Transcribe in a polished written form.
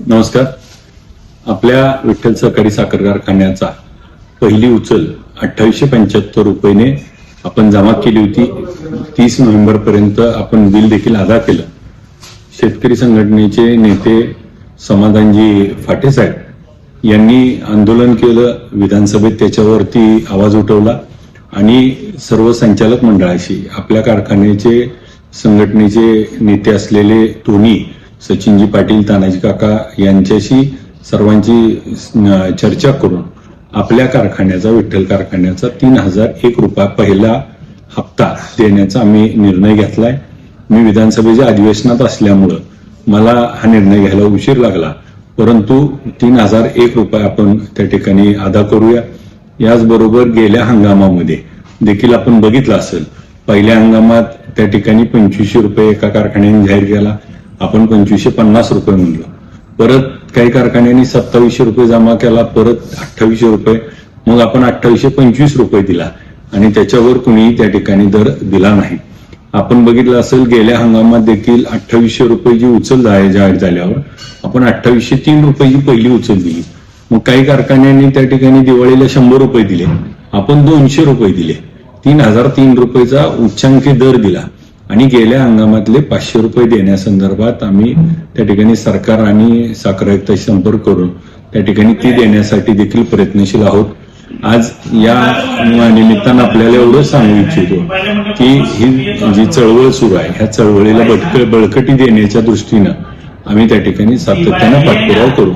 नमस्कार. आपल्या विठ्ठल सहकारी साखर कारखान्याचा पहिली उचल 2875 रुपयाने आपण जमा केली होती. 30 नोव्हेंबर पर्यंत आपण बिल देखील अदा केलं. शेतकरी संघटनेचे नेते समाधानजी फाटे साहेब यांनी आंदोलन केलं, विधानसभेत त्याच्यावरती आवाज उठवला आणि सर्व संचालक मंडळाशी आपल्या कारखान्याचे संघटनेचे नेते असलेले दोन्ही सचिनजी पाटील, तानाजी काका यांच्याशी सर्वांची चर्चा करून आपल्या कारखान्याचा, विठ्ठल कारखान्याचा 3001 रुपया पहिला हप्ता देण्याचा आम्ही निर्णय घेतलाय. मी विधानसभेच्या अधिवेशनात असल्यामुळं मला हा निर्णय घ्यायला उशीर लागला, परंतु 3001 रुपये आपण त्या ठिकाणी अदा करूया. याचबरोबर गेल्या हंगामामध्ये देखील आपण बघितलं असेल, पहिल्या हंगामात त्या ठिकाणी 2500 रुपये एका कारखान्याने जाहीर केला, आपण 2550 रुपये म्हणलो. परत काही कारखान्यांनी 2700 रुपये जमा केला, परत 2800 रुपये, मग आपण 2825 रुपये दिला आणि त्याच्यावर कुणीही त्या ठिकाणी दर दिला नाही. आपण बघितलं असेल, गेल्या हंगामात देखील 2800 रुपयाची उचल जाहीर झाल्यावर आपण 2803 रुपयाची पहिली उचल दिली. मग काही कारखान्यांनी त्या ठिकाणी दिवाळीला 100 रुपये दिले, आपण 200 रुपये दिले, 3003 रुपयेचा उच्चांकी दर दिला आणि गेल्या हंगामातले 500 रुपये देण्यासंदर्भात आम्ही त्या ठिकाणी सरकार आणि साखर आयुक्ताशी संपर्क करून त्या ठिकाणी ती देण्यासाठी देखील प्रयत्नशील आहोत. आज या निमित्तानं आपल्याला एवढं सांगू इच्छितो की ही जी चळवळ सुरू आहे, ह्या चळवळीला बळकटी देण्याच्या दृष्टीनं आम्ही त्या ठिकाणी सातत्यानं पाठपुरावा करू.